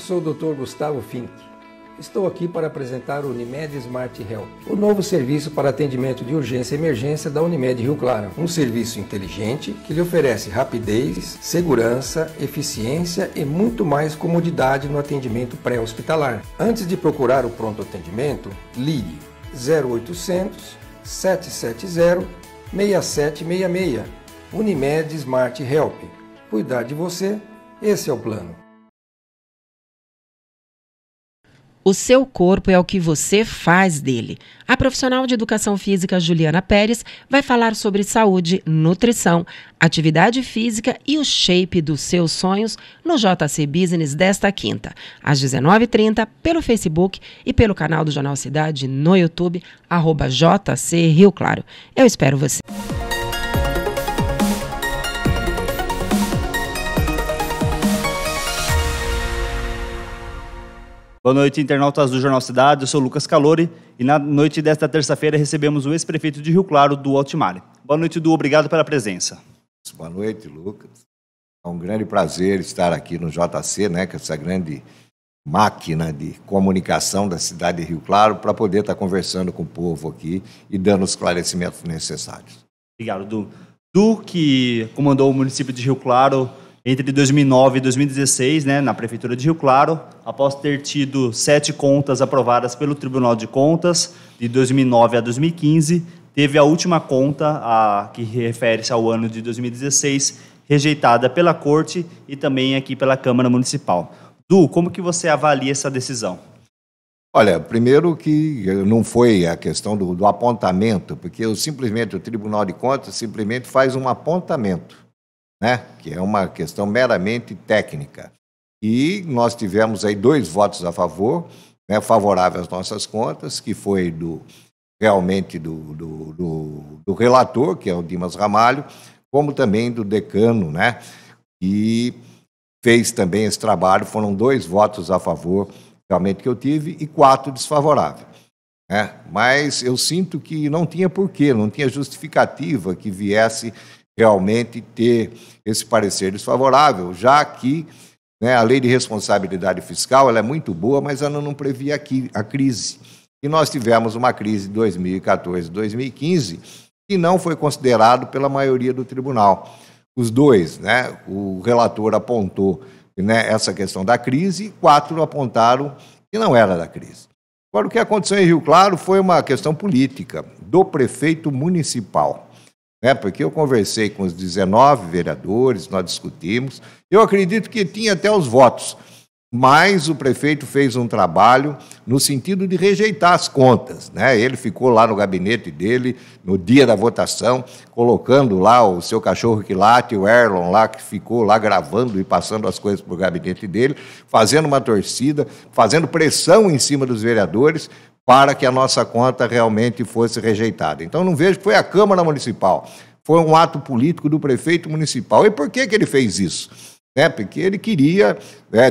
sou o Dr. Gustavo Fink. Estou aqui para apresentar o Unimed Smart Help, o novo serviço para atendimento de urgência e emergência da Unimed Rio Claro. Um serviço inteligente que lhe oferece rapidez, segurança, eficiência e muito mais comodidade no atendimento pré-hospitalar. Antes de procurar o pronto atendimento, ligue 0800 770 6766. Unimed Smart Help. Cuidar de você, esse é o plano. O seu corpo é o que você faz dele. A profissional de educação física Juliana Pérez vai falar sobre saúde, nutrição, atividade física e o shape dos seus sonhos no JC Business desta quinta, às 19h30, pelo Facebook e pelo canal do Jornal Cidade no YouTube, @JC Rio Claro. Eu espero você. Boa noite, internautas do Jornal Cidade. Eu sou Lucas Calori e na noite desta terça-feira recebemos o ex-prefeito de Rio Claro, Du Altimare. Boa noite, Du. Obrigado pela presença. Boa noite, Lucas. É um grande prazer estar aqui no JC, né, com essa grande máquina de comunicação da cidade de Rio Claro, para poder estar conversando com o povo aqui e dando os esclarecimentos necessários. Obrigado, Du. Du, que comandou o município de Rio Claro entre 2009 e 2016, né, na Prefeitura de Rio Claro, após ter tido 7 contas aprovadas pelo Tribunal de Contas, de 2009 a 2015, teve a última conta, que refere-se ao ano de 2016, rejeitada pela Corte e também aqui pela Câmara Municipal. Du, como que você avalia essa decisão? Olha, primeiro que não foi a questão do apontamento, porque o Tribunal de Contas simplesmente faz um apontamento, né, que é uma questão meramente técnica. E nós tivemos aí 2 votos a favor, né, favoráveis às nossas contas, que foi realmente do relator, que é o Dimas Ramalho, como também do decano, né, que fez também esse trabalho. Foram 2 votos a favor, realmente, que eu tive, e 4 desfavoráveis. Mas eu sinto que não tinha porquê, não tinha justificativa que viesse realmente ter esse parecer desfavorável, já que, né, a lei de responsabilidade fiscal ela é muito boa, mas ela não previa a crise. E nós tivemos uma crise de 2014 e 2015 que não foi considerado pela maioria do tribunal. Os 2, né, o relator apontou, né, essa questão da crise, e 4 apontaram que não era da crise. Agora, o que aconteceu em Rio Claro foi uma questão política do prefeito municipal. Porque eu conversei com os 19 vereadores, nós discutimos, eu acredito que tinha até os votos, mas o prefeito fez um trabalho no sentido de rejeitar as contas, né? Ele ficou lá no gabinete dele, no dia da votação, colocando lá o seu cachorro que late, o Erlon lá, que ficou lá gravando e passando as coisas para o gabinete dele, fazendo uma torcida, fazendo pressão em cima dos vereadores, para que a nossa conta realmente fosse rejeitada. Então, não vejo que foi a Câmara Municipal, foi um ato político do prefeito municipal. E por que ele fez isso? Porque ele queria,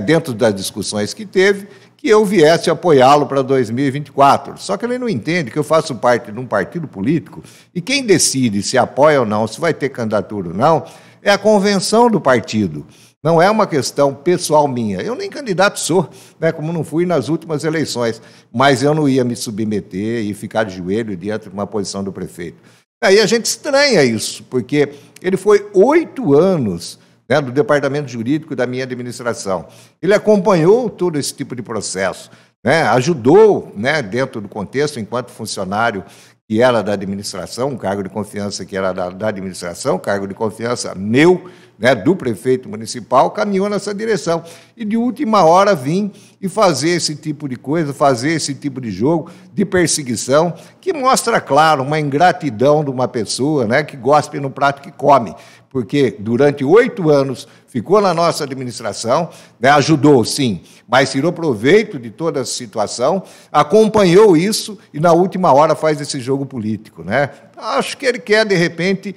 dentro das discussões que teve, que eu viesse apoiá-lo para 2024. Só que ele não entende que eu faço parte de um partido político e quem decide se apoia ou não, se vai ter candidatura ou não, é a convenção do partido. Não é uma questão pessoal minha. Eu nem candidato sou, né, como não fui nas últimas eleições, mas eu não ia me submeter e ficar de joelho diante de uma posição do prefeito. Aí a gente estranha isso, porque ele foi 8 anos, né, do departamento jurídico da minha administração. Ele acompanhou todo esse tipo de processo, né, ajudou, né, dentro do contexto, enquanto funcionário que era da administração, um cargo de confiança que era da administração, cargo de confiança meu, né, do prefeito municipal, caminhou nessa direção. E de última hora vim e fazer esse tipo de coisa, fazer esse tipo de jogo de perseguição, que mostra, claro, uma ingratidão de uma pessoa, né, que gospe no prato que come, porque durante 8 anos ficou na nossa administração, né, ajudou, sim, mas tirou proveito de toda a situação, acompanhou isso e na última hora faz esse jogo político, né? Acho que ele quer, de repente,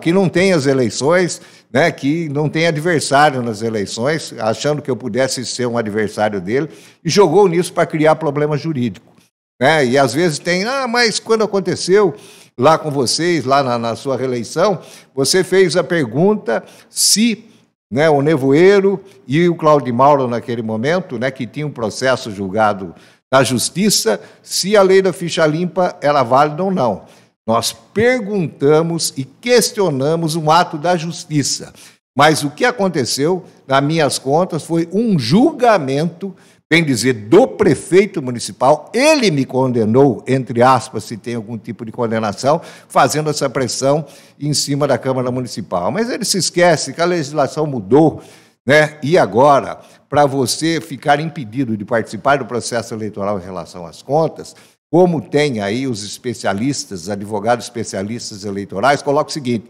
que não tenha as eleições, né, que não tem adversário nas eleições, achando que eu pudesse ser um adversário dele, e jogou nisso para criar problema jurídico. Né? E às vezes tem, mas quando aconteceu lá com vocês, lá na sua reeleição, você fez a pergunta se né, o Nevoeiro e o Cláudio Mauro naquele momento, né, que tinha um processo julgado na Justiça, se a lei da ficha limpa era válida ou não. Nós perguntamos e questionamos um ato da Justiça. Mas o que aconteceu, nas minhas contas, foi um julgamento, bem dizer, do prefeito municipal. Ele me condenou, entre aspas, se tem algum tipo de condenação, fazendo essa pressão em cima da Câmara Municipal. Mas ele se esquece que a legislação mudou, né? E agora, para você ficar impedido de participar do processo eleitoral em relação às contas, como tem aí os especialistas, advogados especialistas eleitorais, coloca o seguinte,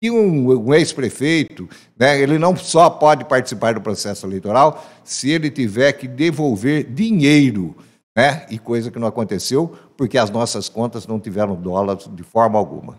que um ex-prefeito, né, ele não só pode participar do processo eleitoral se ele tiver que devolver dinheiro, né, e coisa que não aconteceu, porque as nossas contas não tiveram dólares de forma alguma.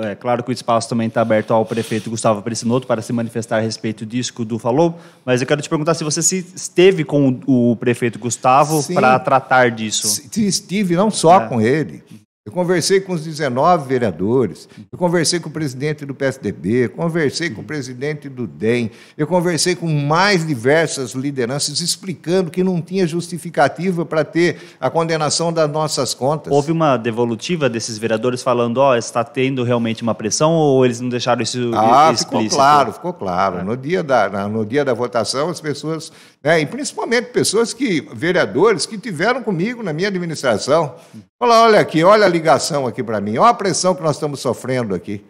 É claro que o espaço também está aberto ao prefeito Gustavo Perissinotto para se manifestar a respeito disso que o Du falou, mas eu quero te perguntar se você esteve com o prefeito Gustavo para tratar disso. Estive não só com ele. Eu conversei com os 19 vereadores, eu conversei com o presidente do PSDB, conversei com o presidente do DEM, eu conversei com mais diversas lideranças explicando que não tinha justificativa para ter a condenação das nossas contas. Houve uma devolutiva desses vereadores falando, está tendo realmente uma pressão ou eles não deixaram isso explícito? Ficou claro. No dia da votação, as pessoas, né, e principalmente pessoas vereadores que tiveram comigo na minha administração, falaram, olha aqui, olha a ligação aqui para mim, olha a pressão que nós estamos sofrendo aqui.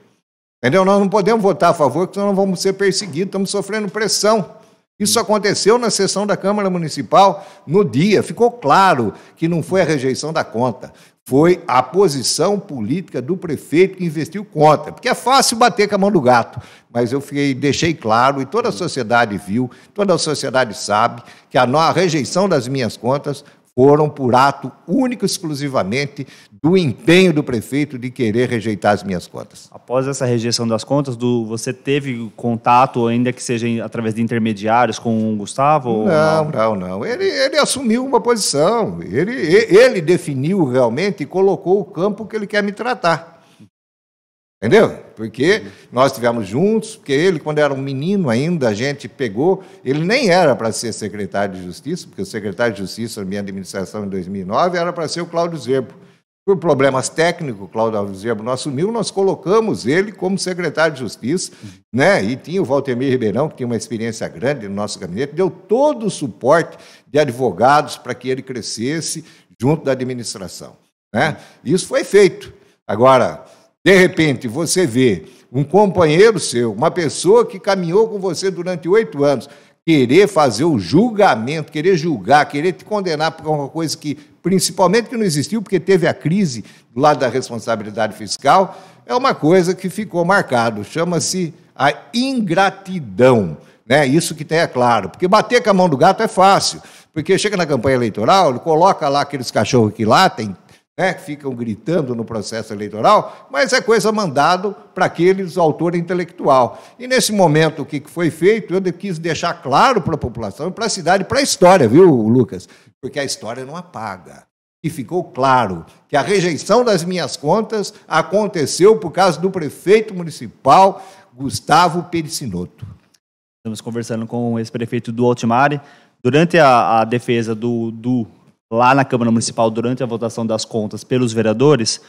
Entendeu? Nós não podemos votar a favor, porque senão nós vamos ser perseguidos, estamos sofrendo pressão. Isso aconteceu na sessão da Câmara Municipal no dia. Ficou claro que não foi a rejeição da conta, foi a posição política do prefeito que investiu contra. Porque é fácil bater com a mão do gato, mas eu deixei claro, e toda a sociedade viu, toda a sociedade sabe, que a rejeição das minhas contas foram por ato único, exclusivamente, do empenho do prefeito de querer rejeitar as minhas contas. Após essa rejeição das contas, você teve contato, ainda que seja através de intermediários, com o Gustavo? Não. Ele assumiu uma posição, ele definiu realmente e colocou o campo que ele quer me tratar. Entendeu? Porque nós estivemos juntos, porque ele, quando era um menino ainda, a gente pegou, ele nem era para ser secretário de Justiça, porque o secretário de Justiça na minha administração em 2009 era para ser o Cláudio Zerbo. Por problemas técnicos, o Cláudio Zerbo não assumiu, nós colocamos ele como secretário de Justiça, né? E tinha o Valtemir Ribeirão, que tinha uma experiência grande no nosso gabinete, deu todo o suporte de advogados para que ele crescesse junto da administração, né? Isso foi feito. Agora, de repente, você vê um companheiro seu, uma pessoa que caminhou com você durante 8 anos, querer fazer o julgamento, querer julgar, querer te condenar por uma coisa que, principalmente, que não existiu, porque teve a crise do lado da responsabilidade fiscal, é uma coisa que ficou marcado. Chama-se a ingratidão, né? Isso que tenha claro. Porque bater com a mão do gato é fácil, porque chega na campanha eleitoral, ele coloca lá aqueles cachorros que latem, né, que ficam gritando no processo eleitoral, mas é coisa mandado para aqueles autor intelectual. E nesse momento, o que foi feito, eu quis deixar claro para a população, para a cidade, para a história, viu, Lucas? Porque a história não apaga. E ficou claro que a rejeição das minhas contas aconteceu por causa do prefeito municipal, Gustavo Perissinotto. Estamos conversando com o ex-prefeito do Altimare. Durante a defesa lá na Câmara Municipal, durante a votação das contas pelos vereadores,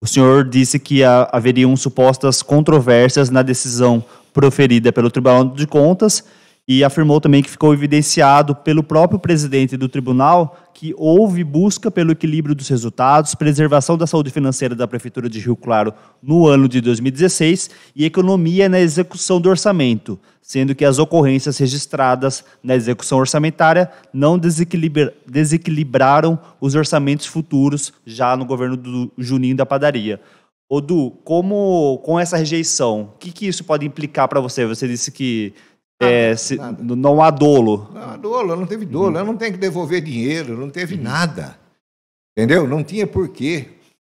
o senhor disse que haveriam supostas controvérsias na decisão proferida pelo Tribunal de Contas e afirmou também que ficou evidenciado pelo próprio presidente do tribunal que houve busca pelo equilíbrio dos resultados, preservação da saúde financeira da Prefeitura de Rio Claro no ano de 2016 e economia na execução do orçamento, sendo que as ocorrências registradas na execução orçamentária não desequilibraram os orçamentos futuros já no governo do Juninho da Padaria. Du, com essa rejeição, o que isso pode implicar para você? Você disse que não há dolo. Não há dolo, não teve dolo. Ela não tem que devolver dinheiro, não teve nada. Entendeu? Não tinha porquê.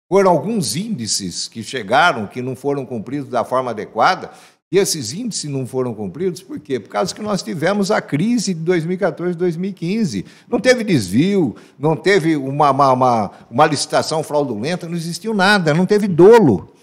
Foram alguns índices que chegaram, que não foram cumpridos da forma adequada, e esses índices não foram cumpridos por quê? Por causa que nós tivemos a crise de 2014, 2015. Não teve desvio, não teve uma licitação fraudulenta, não existiu nada, não teve dolo.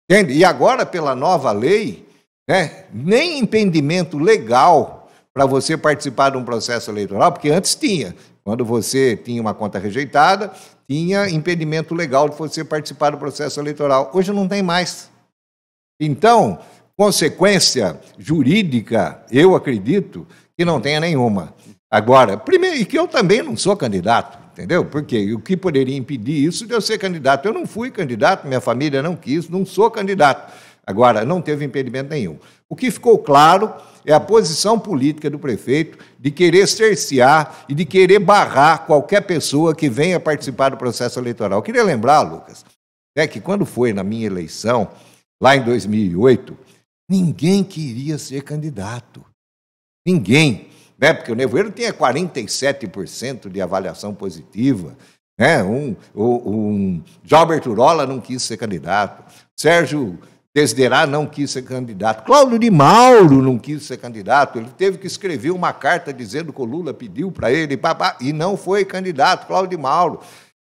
Entende? E agora, pela nova lei, né? Nem impedimento legal para você participar de um processo eleitoral, porque antes tinha. Quando você tinha uma conta rejeitada, tinha impedimento legal de você participar do processo eleitoral. Hoje não tem mais. Então, consequência jurídica, eu acredito que não tenha nenhuma. Agora, primeiro, e que eu também não sou candidato, entendeu? Porque o que poderia impedir isso de eu ser candidato? Eu não fui candidato, minha família não quis, não sou candidato. Agora, não teve impedimento nenhum. O que ficou claro é a posição política do prefeito de querer cercear e de querer barrar qualquer pessoa que venha participar do processo eleitoral. Eu queria lembrar, Lucas, que quando foi na minha eleição, lá em 2008, ninguém queria ser candidato. Ninguém. Né? Porque o Nevoeiro tinha 47% de avaliação positiva. Né? Gilberto Urola não quis ser candidato. Sérgio Desderá não quis ser candidato. Cláudio de Mauro não quis ser candidato. Ele teve que escrever uma carta dizendo que o Lula pediu para ele, e não foi candidato, Cláudio de Mauro.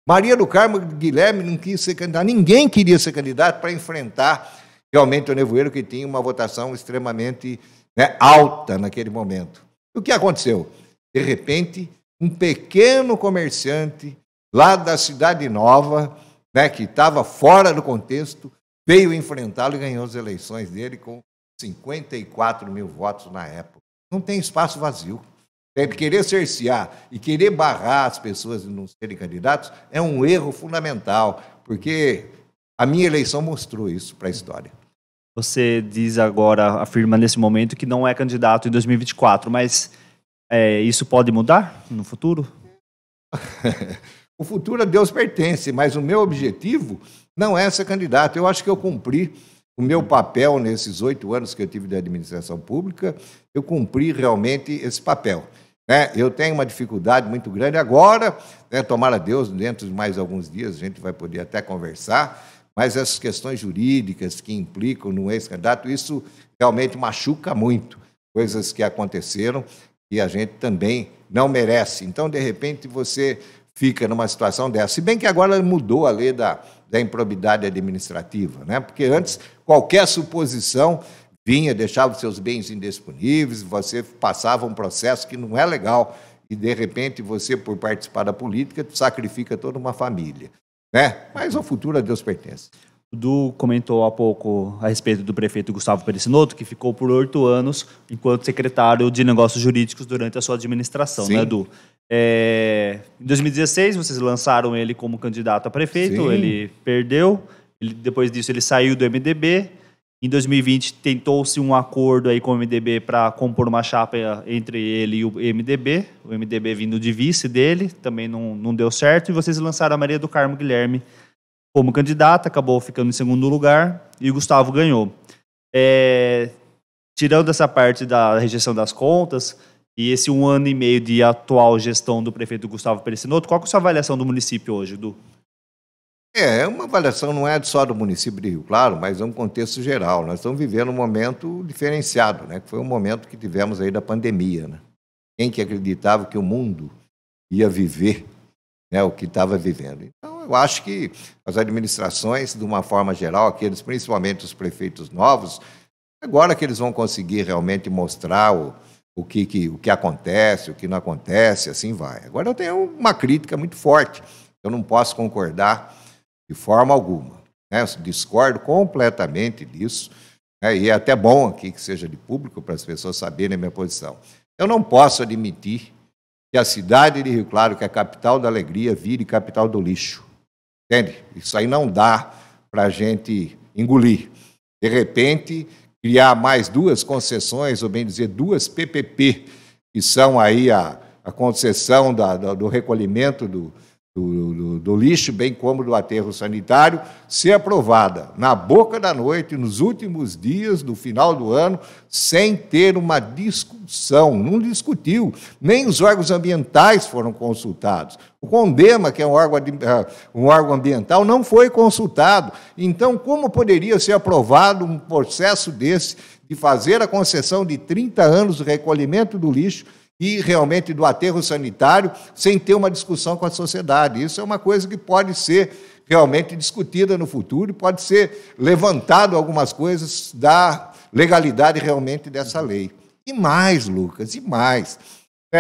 Maria do Carmo Guilherme não quis ser candidato. Ninguém queria ser candidato para enfrentar realmente o Nevoeiro, que tinha uma votação extremamente, né, alta naquele momento. O que aconteceu? De repente, um pequeno comerciante lá da Cidade Nova, né, que estava fora do contexto, veio enfrentá-lo e ganhou as eleições dele com 54 mil votos na época. Não tem espaço vazio. Querer cercear e querer barrar as pessoas de não serem candidatos é um erro fundamental, porque a minha eleição mostrou isso para a história. Você diz agora, afirma nesse momento que não é candidato em 2024, mas isso pode mudar no futuro? O futuro a Deus pertence, mas o meu objetivo não é ser candidato. Eu acho que eu cumpri o meu papel nesses 8 anos que eu tive de administração pública, eu cumpri realmente esse papel. Né? Eu tenho uma dificuldade muito grande agora, né, tomara Deus, dentro de mais alguns dias a gente vai poder até conversar, mas essas questões jurídicas que implicam no ex-candidato, isso realmente machuca muito, coisas que aconteceram e a gente também não merece. Então, de repente, você fica numa situação dessa. Se bem que agora mudou a lei da improbidade administrativa, né? Porque antes qualquer suposição vinha, deixava os seus bens indisponíveis, você passava um processo que não é legal e, de repente, você, por participar da política, sacrifica toda uma família. Né? Mas o futuro a Deus pertence. O Du comentou há pouco a respeito do prefeito Gustavo Perissinotto, que ficou por 8 anos enquanto secretário de Negócios Jurídicos durante a sua administração, né, Du? Em 2016, vocês lançaram ele como candidato a prefeito, sim, ele perdeu, depois disso ele saiu do MDB. Em 2020, tentou-se um acordo aí com o MDB para compor uma chapa entre ele e o MDB vindo de vice dele, também não deu certo, e vocês lançaram a Maria do Carmo Guilherme como candidata, acabou ficando em segundo lugar, e o Gustavo ganhou. Tirando essa parte da rejeição das contas, e esse 1 ano e meio de atual gestão do prefeito Gustavo Perissinotto, qual que é a sua avaliação do município hoje, Du? Uma avaliação não é só do município de Rio Claro, mas é um contexto geral. Nós estamos vivendo um momento diferenciado, né? Que foi um momento que tivemos aí da pandemia. Né? Quem que acreditava que o mundo ia viver, né, o que estava vivendo? Então, eu acho que as administrações, de uma forma geral, aqueles, principalmente os prefeitos novos, agora que eles vão conseguir realmente mostrar o que acontece, o que não acontece, assim vai. Agora eu tenho uma crítica muito forte. Eu não posso concordar de forma alguma. Né? Eu discordo completamente disso, né? E é até bom aqui que seja de público para as pessoas saberem a minha posição. Eu não posso admitir que a cidade de Rio Claro, que é a capital da alegria, vire capital do lixo. Entende? Isso aí não dá para a gente engolir. De repente, criar mais 2 concessões, ou bem dizer, 2 PPP, que são aí a concessão do recolhimento do lixo, bem como do aterro sanitário, ser aprovada na boca da noite, nos últimos dias do final do ano, sem ter uma discussão. Não discutiu, nem os órgãos ambientais foram consultados. O CONDEMA, que é um órgão ambiental, não foi consultado. Então, como poderia ser aprovado um processo desse, de fazer a concessão de 30 anos do recolhimento do lixo, e realmente do aterro sanitário, sem ter uma discussão com a sociedade? Isso é uma coisa que pode ser realmente discutida no futuro, pode ser levantado algumas coisas legalidade realmente dessa lei. E mais, Lucas, e mais.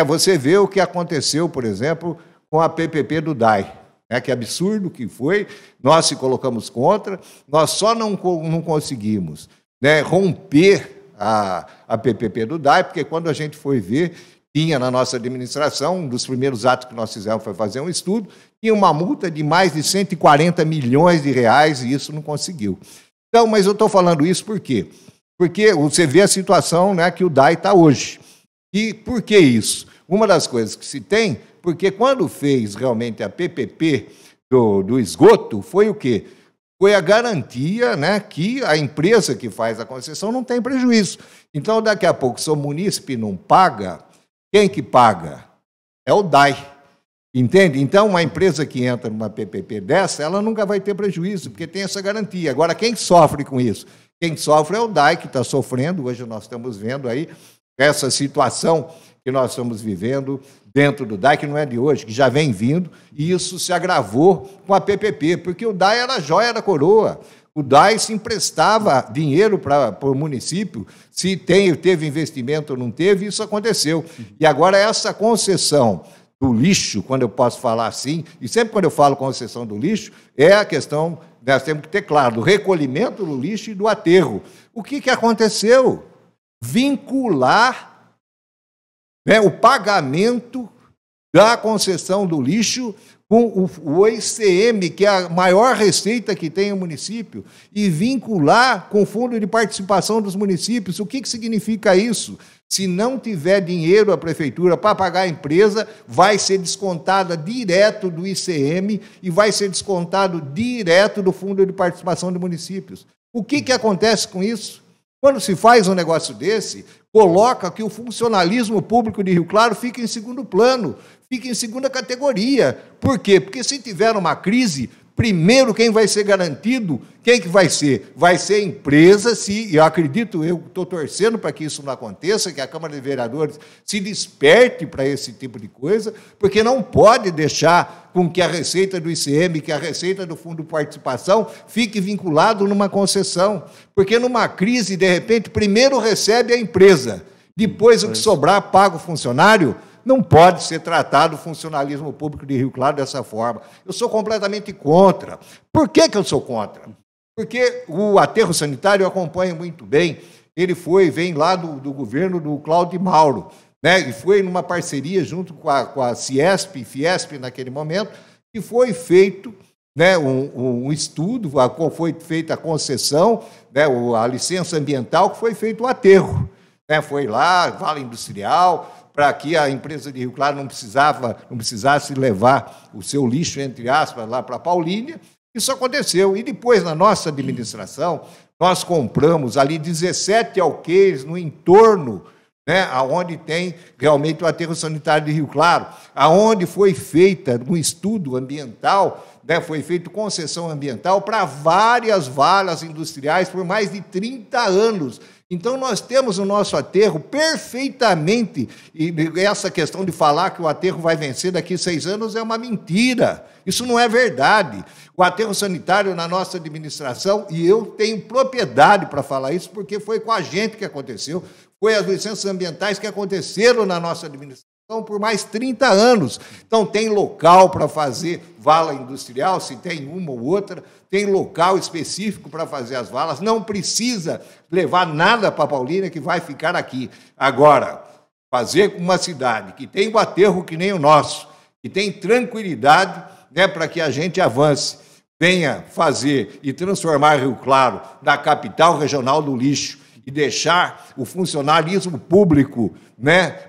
Você vê o que aconteceu, por exemplo, com a PPP do DAI. Que absurdo que foi, nós se colocamos contra, nós só não conseguimos romper a PPP do DAI, porque quando a gente foi ver, tinha na nossa administração, um dos primeiros atos que nós fizemos foi fazer um estudo, tinha uma multa de mais de 140 milhões de reais e isso não conseguiu. Então, mas eu estou falando isso por quê? Porque você vê a situação que o DAI está hoje. E por que isso? Uma das coisas que se tem, porque quando fez realmente a PPP do esgoto, foi o quê? Foi a garantia que a empresa que faz a concessão não tem prejuízo. Então, daqui a pouco, se o munícipe não paga, quem que paga? É o DAI. Entende? Então, uma empresa que entra numa PPP dessa, ela nunca vai ter prejuízo, porque tem essa garantia. Agora, quem sofre com isso? Quem sofre é o DAI, que está sofrendo. Hoje nós estamos vendo aí essa situação que nós estamos vivendo dentro do DAI, que não é de hoje, que já vem vindo, e isso se agravou com a PPP, porque o DAI era a joia da coroa. O DAI se emprestava dinheiro para o município, se teve investimento ou não teve, isso aconteceu. E agora essa concessão do lixo, quando eu posso falar assim, e sempre quando eu falo concessão do lixo, é a questão, nós temos que ter claro, do recolhimento do lixo e do aterro. O que aconteceu? Vincular o pagamento da concessão do lixo com o ICM, que é a maior receita que tem o município, e vincular com o fundo de participação dos municípios. O que significa isso? Se não tiver dinheiro a prefeitura para pagar a empresa, vai ser descontada direto do ICM e vai ser descontado direto do fundo de participação dos municípios. O que acontece com isso? Quando se faz um negócio desse, coloca que o funcionalismo público de Rio Claro fica em segundo plano, fica em segunda categoria. Por quê? Porque se tiver uma crise, primeiro quem vai ser garantido, quem que vai ser? Vai ser a empresa, eu acredito, eu estou torcendo para que isso não aconteça, que a Câmara de Vereadores se desperte para esse tipo de coisa, porque não pode deixar com que a receita do ICM, que a receita do Fundo de Participação, fique vinculado numa concessão. Porque numa crise, de repente, primeiro recebe a empresa, depois o que sobrar paga o funcionário. Não pode ser tratado o funcionalismo público de Rio Claro dessa forma. Eu sou completamente contra. Por que eu sou contra? Porque o aterro sanitário eu acompanho muito bem. Ele vem lá do governo do Cláudio Mauro, e foi numa parceria junto com a Fiesp naquele momento, que foi feito um estudo, foi feita a concessão, a licença ambiental, que foi feito o aterro. Foi lá, Vale Industrial, para que a empresa de Rio Claro não precisasse levar o seu lixo, entre aspas, lá para a Paulínia. Isso aconteceu. E depois, na nossa administração, nós compramos ali 17 alqueires no entorno, aonde tem realmente o aterro sanitário de Rio Claro, aonde foi feita um estudo ambiental, foi feita concessão ambiental para várias valas industriais por mais de 30 anos. Então, nós temos o nosso aterro perfeitamente, e essa questão de falar que o aterro vai vencer daqui a 6 anos é uma mentira. Isso não é verdade. O aterro sanitário na nossa administração, e eu tenho propriedade para falar isso, porque foi com a gente que aconteceu, foi as licenças ambientais que aconteceram na nossa administração por mais 30 anos. Então, tem local para fazer vala industrial, se tem uma ou outra, tem local específico para fazer as valas, não precisa levar nada para a Paulínia, que vai ficar aqui. Agora, fazer uma cidade que tem um aterro que nem o nosso, que tem tranquilidade, para que a gente avance, venha fazer e transformar Rio Claro na capital regional do lixo, e deixar o funcionalismo público,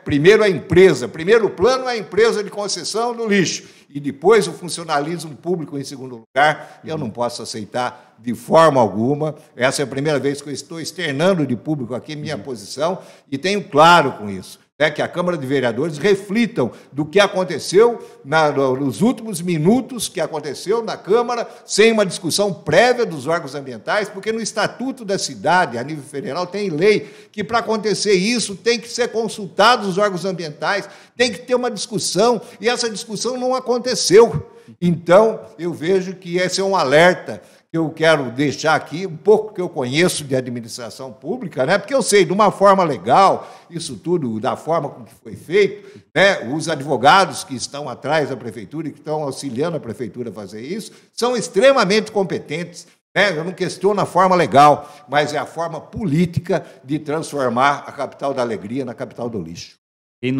primeiro a empresa, primeiro plano é a empresa de concessão do lixo, e depois o funcionalismo público em segundo lugar, eu não posso aceitar de forma alguma. Essa é a primeira vez que eu estou externando de público aqui minha posição, e tenho claro com isso. Que a Câmara de Vereadores reflitam do que aconteceu nos últimos minutos que aconteceu na Câmara, sem uma discussão prévia dos órgãos ambientais, porque no Estatuto da Cidade, a nível federal, tem lei que, para acontecer isso, tem que ser consultados os órgãos ambientais, tem que ter uma discussão, e essa discussão não aconteceu. Então, eu vejo que esse é um alerta que eu quero deixar aqui, um pouco que eu conheço de administração pública, né? Porque eu sei, de uma forma legal, isso tudo, da forma com que foi feito, né? Os advogados que estão atrás da prefeitura e que estão auxiliando a prefeitura a fazer isso, são extremamente competentes. Eu não questiono a forma legal, mas é a forma política de transformar a capital da alegria na capital do lixo. Quem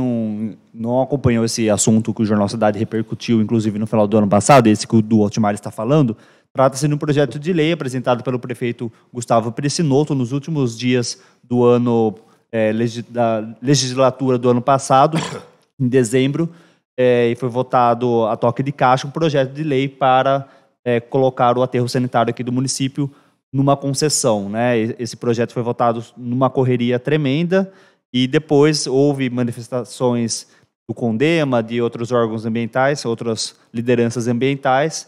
não acompanhou esse assunto que o Jornal Cidade repercutiu, inclusive no final do ano passado, esse que o do Otmar está falando, trata-se de um projeto de lei apresentado pelo prefeito Gustavo Pirecinoto nos últimos dias do ano, da legislatura do ano passado, em dezembro, e foi votado a toque de caixa um projeto de lei para colocar o aterro sanitário aqui do município numa concessão, né? Esse projeto foi votado numa correria tremenda e depois houve manifestações do CONDEMA, de outros órgãos ambientais, outras lideranças ambientais,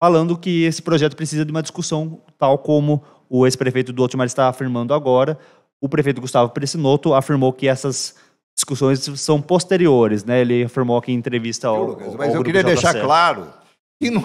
falando que esse projeto precisa de uma discussão, tal como o ex-prefeito do Otmar está afirmando agora. O prefeito Gustavo Pirecinoto afirmou que essas discussões são posteriores, né? Ele afirmou aqui em entrevista ao Lucas, mas eu queria deixar claro que não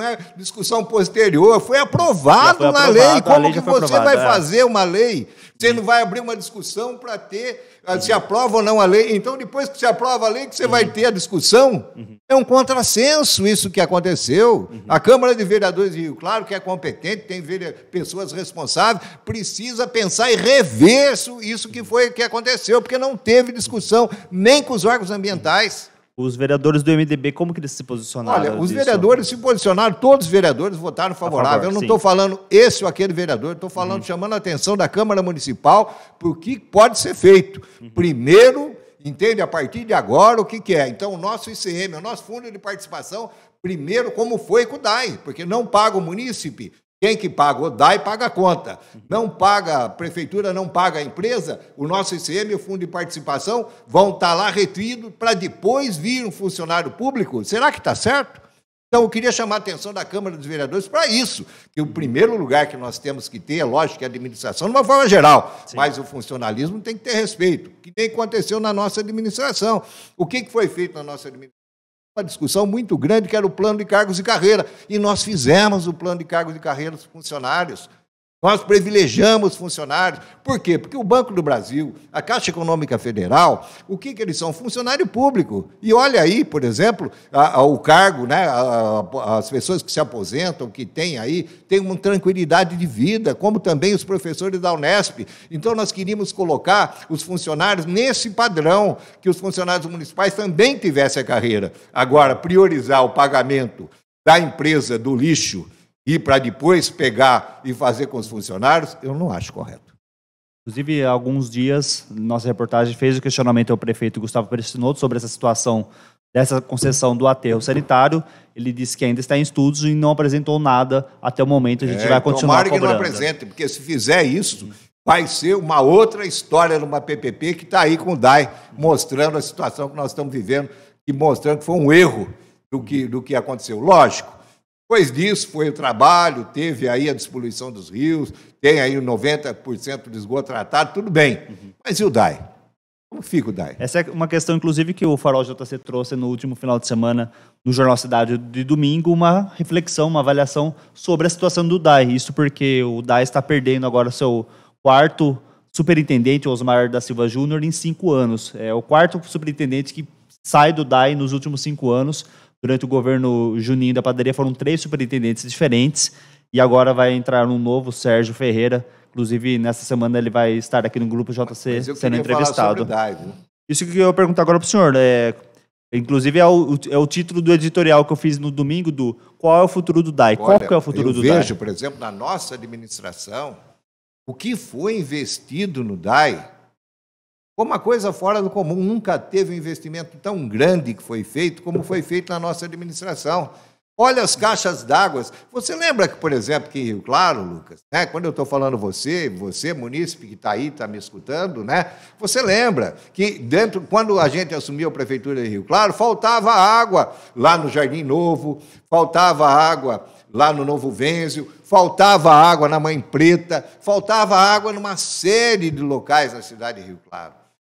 é discussão posterior, foi aprovado na lei. Como que você vai fazer uma lei? Você não vai abrir uma discussão para ter se aprova ou não a lei. Então, depois que se aprova a lei, que você vai ter a discussão. É um contrassenso isso que aconteceu. A Câmara de Vereadores de Rio Claro, que é competente, tem pessoas responsáveis, precisa pensar e rever isso que aconteceu, porque não teve discussão nem com os órgãos ambientais. Os vereadores do MDB, como que eles se posicionaram? Olha, os vereadores se posicionaram, todos os vereadores votaram favorável. Eu não estou falando esse ou aquele vereador, estou falando, chamando a atenção da Câmara Municipal por que pode ser feito. Primeiro, entende, a partir de agora, o que é. Então, o nosso ICM, o nosso Fundo de Participação, primeiro, como foi com o DAI, porque não paga o munícipe. Quem que paga? O DAI paga a conta. Não paga, a prefeitura não paga a empresa, o nosso ICM e o Fundo de Participação vão estar lá retidos para depois vir um funcionário público? Será que está certo? Então, eu queria chamar a atenção da Câmara dos Vereadores para isso, que o primeiro lugar que nós temos que ter, é lógico, que é a administração, de uma forma geral, mas o funcionalismo tem que ter respeito, que nem aconteceu na nossa administração. O que foi feito na nossa administração? Uma discussão muito grande, que era o plano de cargos e carreira, e nós fizemos o plano de cargos e carreira dos funcionários. Nós privilegiamos funcionários. Por quê? Porque o Banco do Brasil, a Caixa Econômica Federal, o que eles são? Funcionário público. E olha aí, por exemplo, o cargo, né, as pessoas que se aposentam, que têm aí, têm uma tranquilidade de vida, como também os professores da Unesp. Então, nós queríamos colocar os funcionários nesse padrão, que os funcionários municipais também tivessem a carreira. Agora, priorizar o pagamento da empresa do lixo e para depois pegar e fazer com os funcionários, eu não acho correto. Inclusive, há alguns dias, nossa reportagem fez o questionamento ao prefeito Gustavo Pirecinoto sobre essa situação dessa concessão do aterro sanitário. Ele disse que ainda está em estudos e não apresentou nada até o momento. A gente vai continuar cobrando. Tomara que não apresente, porque se fizer isso, vai ser uma outra história numa PPP que está aí com o DAI, mostrando a situação que nós estamos vivendo e mostrando que foi um erro do que aconteceu. Lógico, depois disso, foi o trabalho, teve aí a despoluição dos rios, tem aí o 90% de esgoto tratado, tudo bem. Mas e o DAI? Como fica o DAI? Essa é uma questão, inclusive, que o Farol JC trouxe no último final de semana no Jornal Cidade de domingo, uma reflexão, uma avaliação sobre a situação do DAI. Isso porque o DAI está perdendo agora seu quarto superintendente, Osmar da Silva Júnior, em 5 anos. É o quarto superintendente que sai do DAI nos últimos 5 anos. Durante o governo Juninho da Padaria foram 3 superintendentes diferentes e agora vai entrar um novo, Sérgio Ferreira. Inclusive, nessa semana ele vai estar aqui no Grupo JC sendo entrevistado. Isso que eu ia perguntar agora para o senhor. Inclusive, é o título do editorial que eu fiz no domingo do Qual é o futuro do DAI? Qual que é o futuro do DAI? Eu vejo, por exemplo, na nossa administração, o que foi investido no DAI foi uma coisa fora do comum. Nunca teve um investimento tão grande que foi feito como foi feito na nossa administração. Olha as caixas d'água. Você lembra que, por exemplo, que em Rio Claro, Lucas, né, quando eu estou falando você, munícipe que está aí, está me escutando, né, você lembra que quando a gente assumiu a Prefeitura de Rio Claro, faltava água lá no Jardim Novo, faltava água lá no Novo Vênzio, faltava água na Mãe Preta, faltava água numa série de locais na cidade de Rio Claro.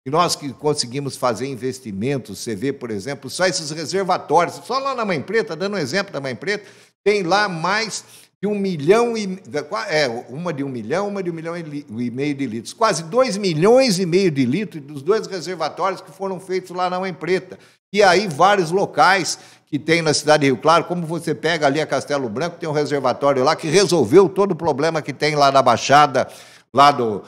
e nós que conseguimos fazer investimentos, você vê, por exemplo, só esses reservatórios, só lá na Mãe Preta, dando um exemplo da Mãe Preta, tem lá mais de 1 milhão uma de 1 milhão, uma de 1,5 milhão de litros, quase 2,5 milhões de litros dos 2 reservatórios que foram feitos lá na Mãe Preta. E aí vários locais que tem na cidade de Rio Claro, como você pega ali a Castelo Branco, tem um reservatório lá que resolveu todo o problema que tem lá na Baixada, lá do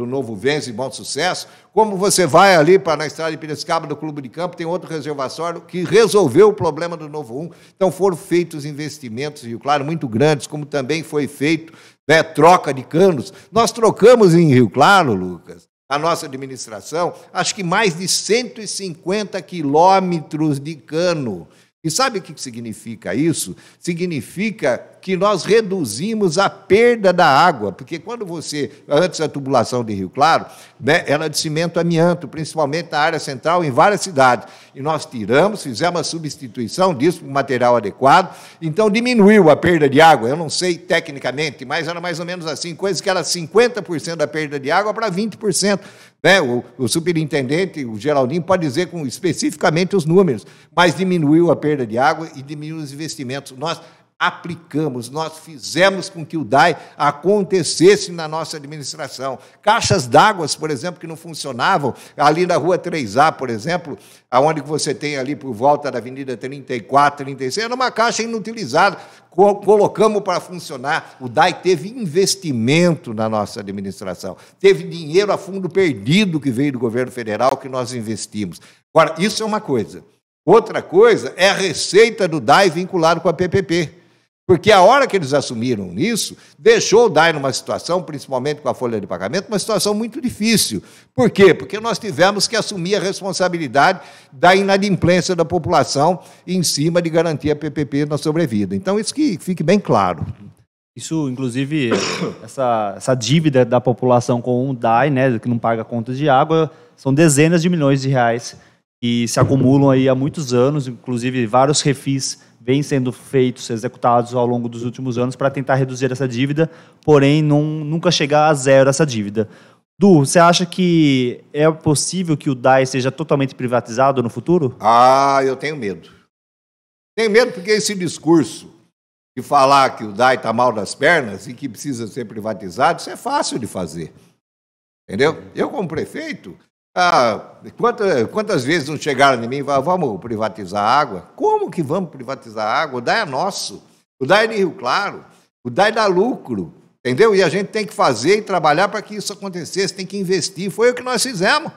Novo Vença e Bom Sucesso, como você vai ali na estrada de Piracicaba, do Clube de Campo, tem outro reservatório que resolveu o problema do Novo 1. Então foram feitos investimentos em Rio Claro muito grandes, como também foi feito, né, troca de canos. Nós trocamos em Rio Claro, Lucas, a nossa administração, acho que mais de 150 quilômetros de cano. E sabe o que significa isso? Significa que nós reduzimos a perda da água, porque quando você, antes da tubulação de Rio Claro, né, era de cimento amianto, principalmente na área central, em várias cidades. E nós tiramos, fizemos a substituição disso por material adequado, então diminuiu a perda de água. Eu não sei tecnicamente, mas era mais ou menos assim, coisa que era 50% da perda de água para 20%. Né? O superintendente, o Geraldinho, pode dizer especificamente os números, mas diminuiu a perda de água e diminuiu os investimentos. Nós aplicamos, nós fizemos com que o DAI acontecesse na nossa administração. Caixas d'água, por exemplo, que não funcionavam, ali na Rua 3A, por exemplo, aonde você tem ali por volta da Avenida 34, 36, era uma caixa inutilizada, colocamos para funcionar. O DAI teve investimento na nossa administração, teve dinheiro a fundo perdido que veio do governo federal que nós investimos. Agora, isso é uma coisa. Outra coisa é a receita do DAI vinculada com a PPP. Porque a hora que eles assumiram isso, deixou o DAI numa situação, principalmente com a folha de pagamento, uma situação muito difícil. Por quê? Porque nós tivemos que assumir a responsabilidade da inadimplência da população em cima de garantir a PPP na sobrevida. Então, isso que fique bem claro. Isso, inclusive, essa dívida da população com o DAI, né, que não paga contas de água, são dezenas de milhões de reais que se acumulam aí há muitos anos, inclusive vários refis vêm sendo feitos, executados ao longo dos últimos anos para tentar reduzir essa dívida, porém nunca chegar a zero essa dívida. Du, você acha que é possível que o DAI seja totalmente privatizado no futuro? Eu tenho medo. Tenho medo porque esse discurso de falar que o DAI está mal das pernas e que precisa ser privatizado, isso é fácil de fazer. Entendeu? Eu, como prefeito, quantas vezes não chegaram em mim e falaram, vamos privatizar a água? Como que vamos privatizar a água? O DAI é nosso, o DAI é de Rio Claro, o DAI dá lucro, entendeu? E a gente tem que fazer e trabalhar para que isso acontecesse, tem que investir. Foi o que nós fizemos.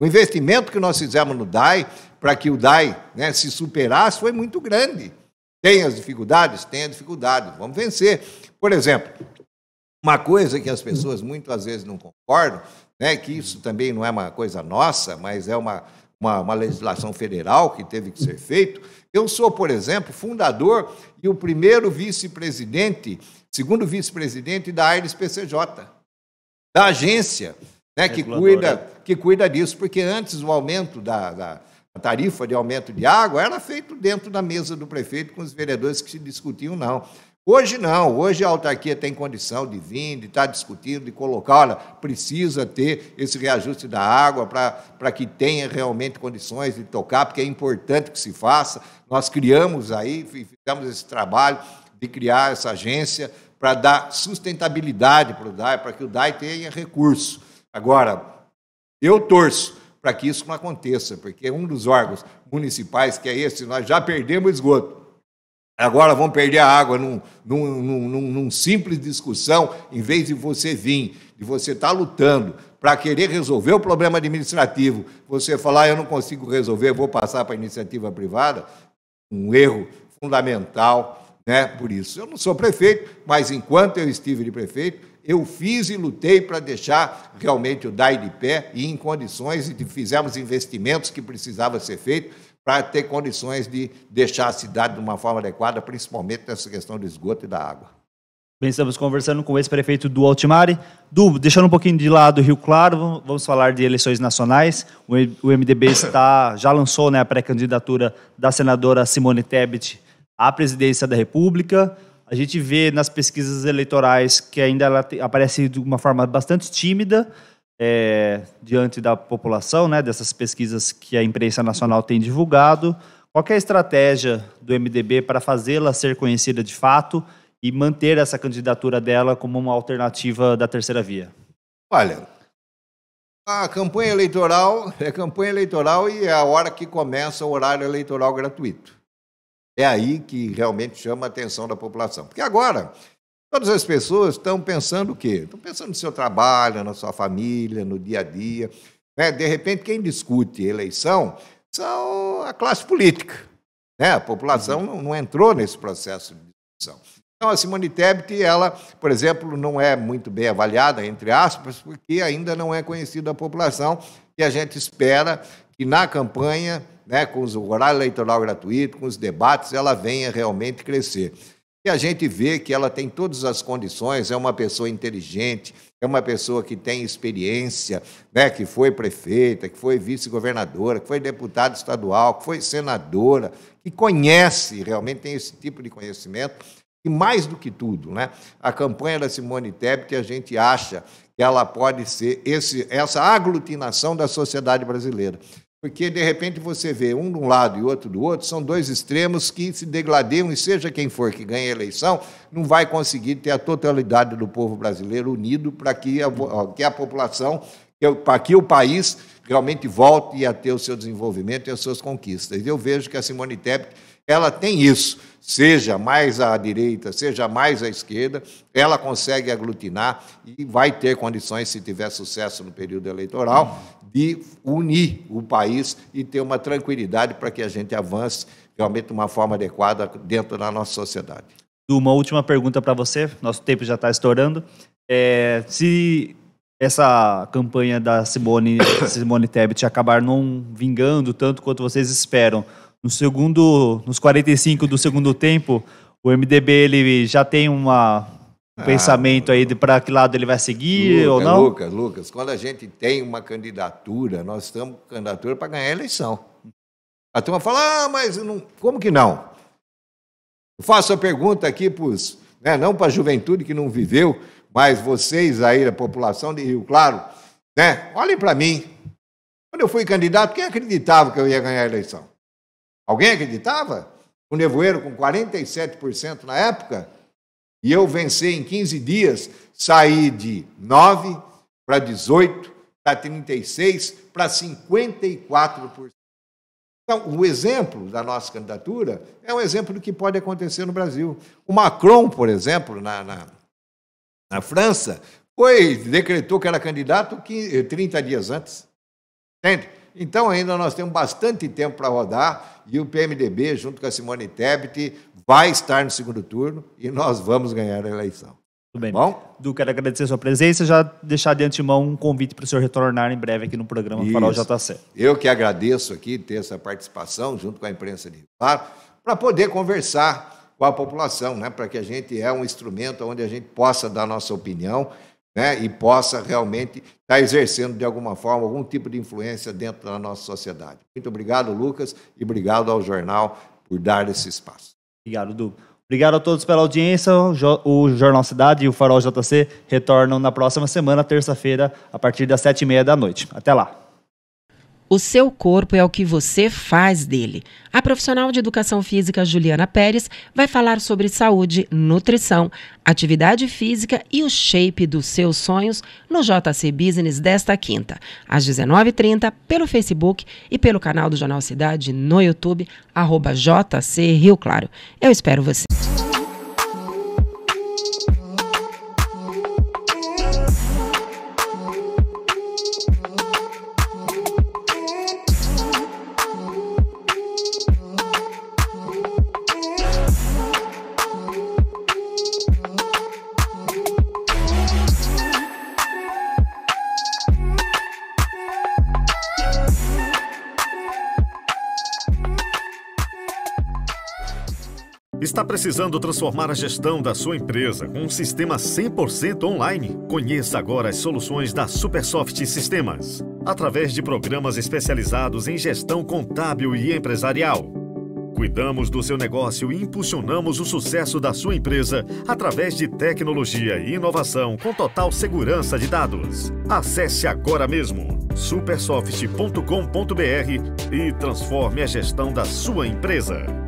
O investimento que nós fizemos no DAI, para que o DAI, né, se superasse, foi muito grande. Tem as dificuldades? Tem as dificuldades, vamos vencer. Por exemplo, uma coisa que as pessoas muitas vezes não concordam, né, que isso também não é uma coisa nossa, mas é uma legislação federal que teve que ser feito. Eu sou, por exemplo, fundador e o primeiro vice-presidente, segundo vice-presidente da AIRES PCJ, da agência, né, que cuida disso, porque antes o aumento da tarifa de aumento de água era feito dentro da mesa do prefeito com os vereadores que se discutiam, não. Hoje não, hoje a autarquia tem condição de vir, de estar discutindo, de colocar, olha, precisa ter esse reajuste da água para que tenha realmente condições de tocar, porque é importante que se faça. Nós criamos aí, fizemos esse trabalho de criar essa agência para dar sustentabilidade para o DAI, para que o DAI tenha recurso. Agora, eu torço para que isso não aconteça, porque um dos órgãos municipais, que é esse, nós já perdemos o esgoto. Agora vamos perder a água num simples discussão, em vez de você vir, de você estar lutando para querer resolver o problema administrativo, você falar, eu não consigo resolver, vou passar para a iniciativa privada, um erro fundamental, né? Por isso. Eu não sou prefeito, mas enquanto eu estive de prefeito, eu fiz e lutei para deixar realmente o DAI de pé e em condições, e fizemos investimentos que precisavam ser feitos, para ter condições de deixar a cidade de uma forma adequada, principalmente nessa questão do esgoto e da água. Bem, estamos conversando com o ex-prefeito Du Altimari. Du, deixando um pouquinho de lado o Rio Claro, vamos falar de eleições nacionais. O MDB já lançou, né, a pré-candidatura da senadora Simone Tebet à presidência da República. A gente vê nas pesquisas eleitorais que ainda ela aparece de uma forma bastante tímida, diante da população, né, dessas pesquisas que a imprensa nacional tem divulgado. Qual que é a estratégia do MDB para fazê-la ser conhecida de fato e manter essa candidatura dela como uma alternativa da terceira via? Olha, a campanha eleitoral é campanha eleitoral e é a hora que começa o horário eleitoral gratuito. É aí que realmente chama a atenção da população. Porque agora, todas as pessoas estão pensando o quê? Estão pensando no seu trabalho, na sua família, no dia a dia. Né? De repente, quem discute eleição são a classe política. Né? A população não entrou nesse processo de discussão. Então, a Simone Tebet, ela, por exemplo, não é muito bem avaliada, entre aspas, porque ainda não é conhecida a população, e a gente espera que na campanha, né, com o horário eleitoral gratuito, com os debates, ela venha realmente crescer. E a gente vê que ela tem todas as condições, é uma pessoa inteligente, é uma pessoa que tem experiência, né, que foi prefeita, que foi vice-governadora, que foi deputada estadual, que foi senadora, que conhece, realmente tem esse tipo de conhecimento. E mais do que tudo, né, a campanha da Simone Tebet, a gente acha que ela pode ser essa aglutinação da sociedade brasileira. Porque, de repente, você vê um de um lado e outro do outro, são dois extremos que se degladeiam, e seja quem for que ganhe a eleição, não vai conseguir ter a totalidade do povo brasileiro unido para que a população, para que o país realmente volte a ter o seu desenvolvimento e as suas conquistas. Eu vejo que a Simone Tebet, ela tem isso, seja mais à direita, seja mais à esquerda, ela consegue aglutinar e vai ter condições, se tiver sucesso no período eleitoral, de unir o país e ter uma tranquilidade para que a gente avance realmente de uma forma adequada dentro da nossa sociedade. Uma última pergunta para você, nosso tempo já está estourando. Se essa campanha da Simone Tebet acabar não vingando tanto quanto vocês esperam, nos 45 do segundo tempo, o MDB ele já tem um pensamento aí de para que lado ele vai seguir ou não? Lucas, quando a gente tem uma candidatura, nós estamos com candidatura para ganhar a eleição. A turma fala, mas não, como que não? Eu faço a pergunta aqui para os, né, não para a juventude que não viveu, mas vocês aí da população de Rio Claro, né, olhem para mim. Quando eu fui candidato, quem acreditava que eu ia ganhar a eleição? Alguém acreditava? O Nevoeiro com 47% na época, e eu venci em 15 dias, saí de 9 para 18, para 36, para 54%. Então, o exemplo da nossa candidatura é um exemplo do que pode acontecer no Brasil. O Macron, por exemplo, na França, decretou que era candidato 30 dias antes. Entende? Então, ainda nós temos bastante tempo para rodar e o PMDB, junto com a Simone Tebet, vai estar no segundo turno e nós vamos ganhar a eleição. Tudo bem. Bom? Du, quero agradecer a sua presença e já deixar de antemão um convite para o senhor retornar em breve aqui no programa Farol JC. Eu que agradeço aqui ter essa participação junto com a imprensa de Rio Claro, para poder conversar com a população, né? Para que a gente um instrumento onde a gente possa dar nossa opinião, né, e possa realmente estar exercendo de alguma forma algum tipo de influência dentro da nossa sociedade. Muito obrigado, Lucas, e obrigado ao jornal por dar esse espaço. Obrigado, Du. Obrigado a todos pela audiência. O Jornal Cidade e o Farol JC retornam na próxima semana, terça-feira, a partir das 7h30 da noite. Até lá. O seu corpo é o que você faz dele. A profissional de educação física Juliana Pérez vai falar sobre saúde, nutrição, atividade física e o shape dos seus sonhos no JC Business desta quinta, às 19h30, pelo Facebook e pelo canal do Jornal Cidade no YouTube, @JC Rio Claro. Eu espero você. Está precisando transformar a gestão da sua empresa com um sistema 100% online? Conheça agora as soluções da Supersoft Sistemas, através de programas especializados em gestão contábil e empresarial. Cuidamos do seu negócio e impulsionamos o sucesso da sua empresa através de tecnologia e inovação com total segurança de dados. Acesse agora mesmo supersoft.com.br e transforme a gestão da sua empresa.